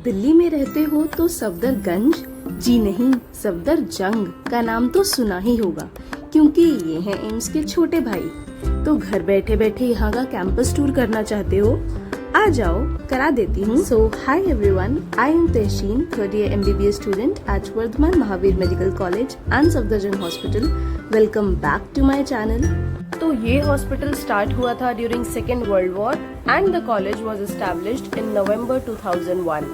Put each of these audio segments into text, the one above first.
दिल्ली में रहते हो तो सफदरगंज, जी नहीं, सफदरजंग का नाम तो सुना ही होगा क्योंकि ये हैं एम्स के छोटे भाई। तो घर बैठे बैठे यहाँ का कैंपस टूर करना चाहते हो? आ जाओ, करा देती हूँ। So hi everyone, I am Tahseen, third year MBBS student at Vardhman Mahavir medical college and Safdarjung hospital. Welcome back to my channel. तो ये हॉस्पिटल स्टार्ट हुआ था during second world war and the college was established in November 2001.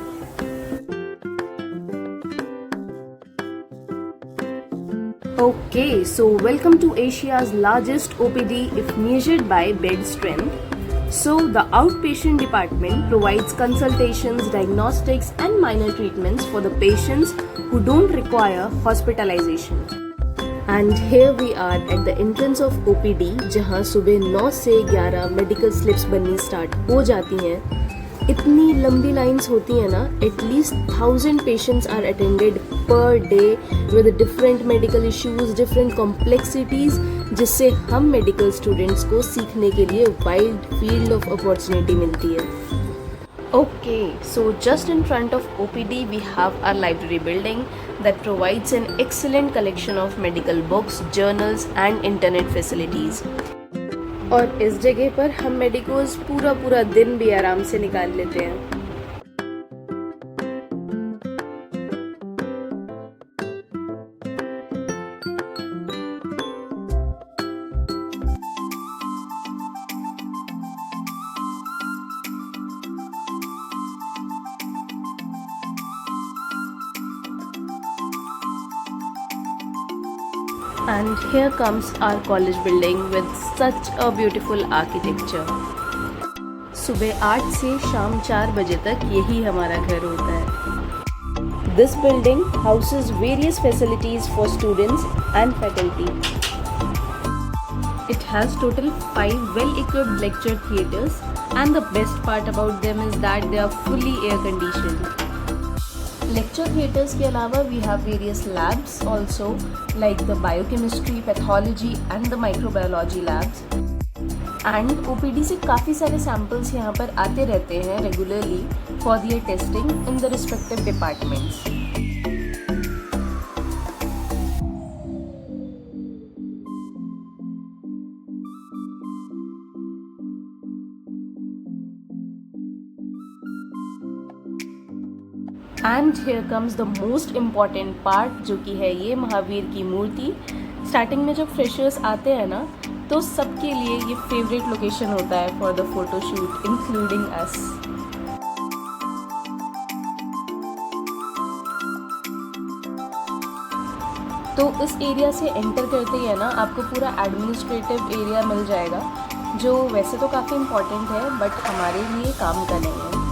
Okay, so welcome to Asia's largest OPD if measured by bed strength. So the outpatient department provides consultations, diagnostics and minor treatments for the patients who don't require hospitalization. And here we are at the entrance of OPD जहाँ सुबह 9 से 11 medical slips बननी start हो जाती हैं। इतनी लंबी lines होती हैं ना, at least 1000 patients are attended per day with different medical issues, different complexities, जिससे हम मेडिकल स्टूडेंट्स को सीखने के लिए वाइड फील्ड ऑफ अपॉर्चुनिटी मिलती है। Okay, so just in front of OPD we have our library building that provides an excellent collection of medical books, journals and internet facilities. और इस जगह पर हम मेडिकोज पूरा दिन भी आराम से निकाल लेते हैं। And here comes our college building with such a beautiful architecture. सुबह 8 से शाम 4 बजे तक यही हमारा घर होता है। This building houses various facilities for students and faculty. It has total 5 well-equipped lecture theatres, and the best part about them is that they are fully air-conditioned. Lecture theatres के अलावा we have various labs also, like the biochemistry, pathology and the microbiology labs. And OPD से काफ़ी सारे samples यहाँ पर आते रहते हैं regularly for their testing in the respective departments. And here comes the most important part, जो कि है ये महावीर की मूर्ति। स्टार्टिंग में जब फ्रेशर्स आते हैं ना, तो सबके लिए ये फेवरेट लोकेशन होता है फॉर द फोटोशूट, इंक्लूडिंग अस। तो इस एरिया से एंटर करते ही है ना, आपको पूरा एडमिनिस्ट्रेटिव एरिया मिल जाएगा, जो वैसे तो काफ़ी इम्पॉर्टेंट है बट हमारे लिए काम का नहीं है।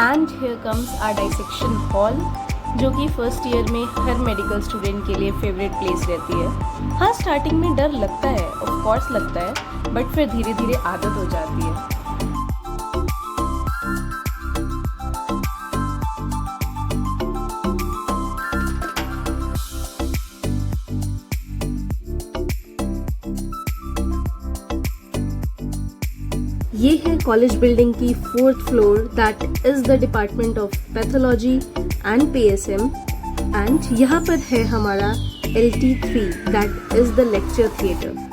And here comes our dissection hall, जो कि फर्स्ट ईयर में हर मेडिकल स्टूडेंट के लिए फेवरेट प्लेस रहती है। हाँ, स्टार्टिंग में डर लगता है, ऑफ कोर्स लगता है, बट फिर धीरे धीरे आदत हो जाती है। ये है कॉलेज बिल्डिंग की 4th floor, that is the department of pathology and PSM, and यहाँ पर है हमारा LT3, that is the lecture theatre.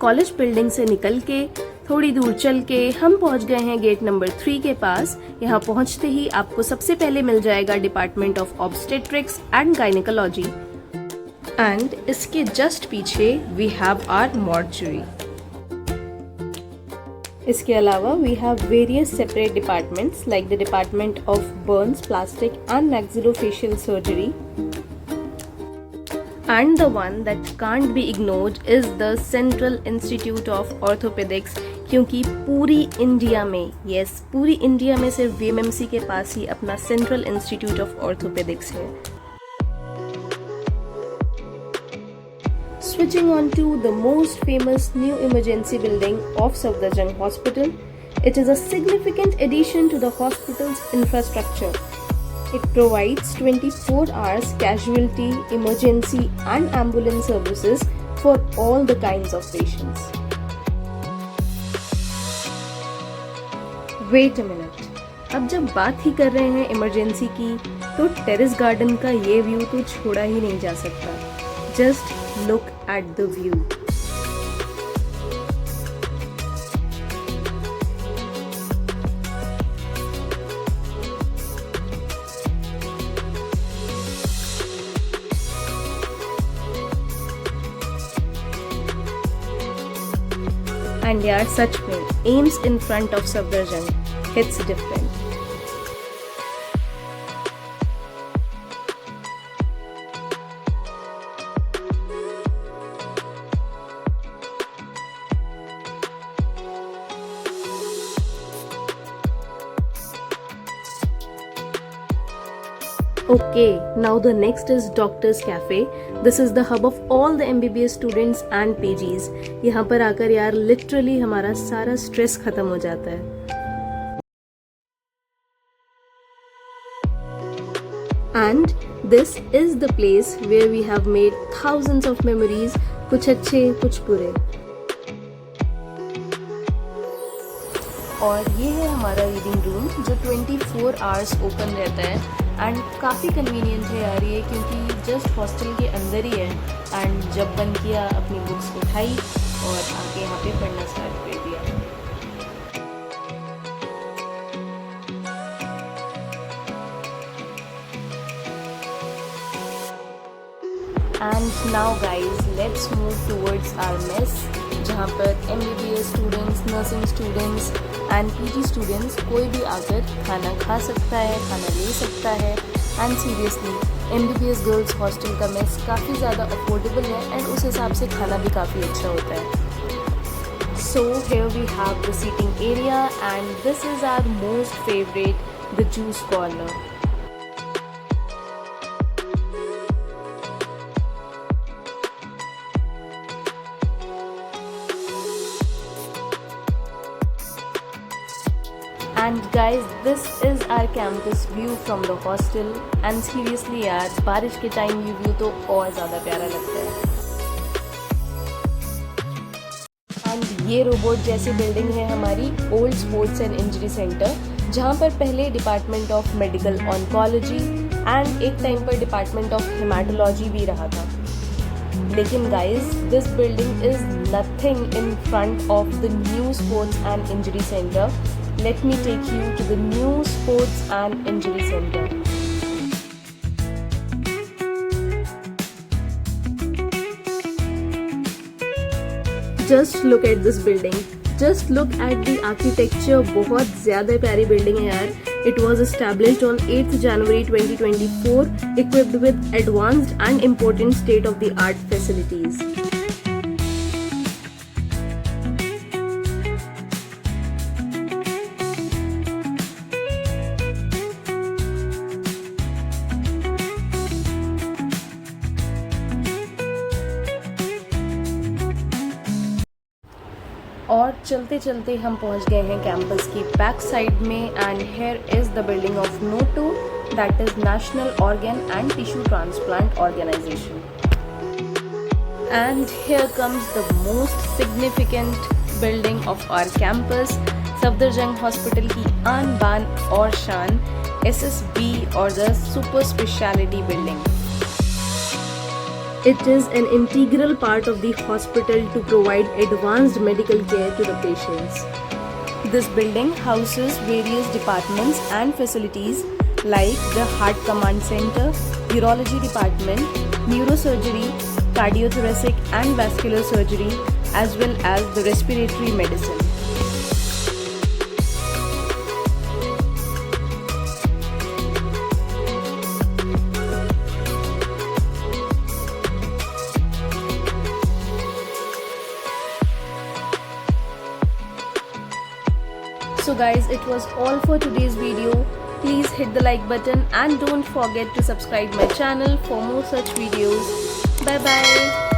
College building से निकल के थोड़ी दूर चल के हम पहुंच गए हैं गेट नंबर 3 के पास। यहाँ पहुंचते ही आपको सबसे पहले मिल जाएगा department of obstetrics and gynaecology and इसके जस्ट पीछे वी हैव आवर मॉर्चरी। इसके अलावा we have various separate departments like the department of burns, plastic and maxillofacial surgery. And the one that can't be ignored is the Central Institute of Orthopedics, क्योंकि पूरी India में, पूरी India में सिर्फ VMMC के पास ही अपना Central Institute of Orthopedics है। Switching on to the most famous new emergency building of Safdarjung Hospital, it is a significant addition to the hospital's infrastructure. It provides 24 hours casualty, emergency and ambulance services for all the kinds of patients. Wait a minute. अब जब बात ही कर रहे हैं emergency की तो terrace garden का ये व्यू तो छोड़ा ही नहीं जा सकता। Just look at the view. And यार सच में AIIMS in front of Safdarjung hits different. Okay, now the next is Doctor's Cafe. This is the hub of all the MBBS students and PGs. यहाँ पर आकर यार literally हमारा सारा stress खत्म हो जाता है। And this is the place where we have made thousands of memories, कुछ अच्छे कुछ बुरे। और ये है हमारा रीडिंग रूम जो 24 आवर्स ओपन रहता है एंड काफ़ी कन्वीनियंट है यार ये, क्योंकि जस्ट हॉस्टल के अंदर ही है। एंड जब बंद किया अपनी बुक्स उठाई और आके यहाँ पे पढ़ना स्टार्ट कर दिया। And now guys let's move towards our mess, जहाँ पर MBBS students, nursing students and PG students कोई भी आकर खाना खा सकता है, खाना ले सकता है। And seriously MBBS girls hostel का मेस काफ़ी ज़्यादा अफोर्डेबल है एंड उस हिसाब से खाना भी काफ़ी अच्छा होता है। So here we have the seating area and this is our most favourite, the juice corner. And guys, this is our campus view from the hostel and seriously यार बारिश के टाइम ये व्यू तो और ज़्यादा प्यारा लगता है। एंड ये रोबोट जैसी बिल्डिंग है हमारी old sports and injury centre, जहाँ पर पहले department of medical oncology and एक टाइम पर डिपार्टमेंट ऑफ हेमाटोलॉजी भी रहा था। लेकिन guys this building is nothing in front of the new sports and injury centre. Let me take you to the new sports and injury center. Just look at this building. Just look at the architecture. बहुत ज़्यादा प्यारी building है यार। It was established on 8th January 2024, equipped with advanced and important state-of-the-art facilities. और चलते चलते हम पहुंच गए हैं कैंपस की बैक साइड में and here is the building of NOTO, that is national organ and tissue transplant organisation. And here comes the most significant building of our campus, Safdarjung hospital की आन बान और शान, SSB और the super speciality building. It is an integral part of the hospital to provide advanced medical care to the patients. This building houses various departments and facilities like the Heart Command Center, Urology Department, Neurosurgery, Cardiothoracic and Vascular Surgery, as well as the Respiratory Medicine. So guys, it was all for today's video. Please hit the like button and don't forget to subscribe my channel for more such videos. Bye bye.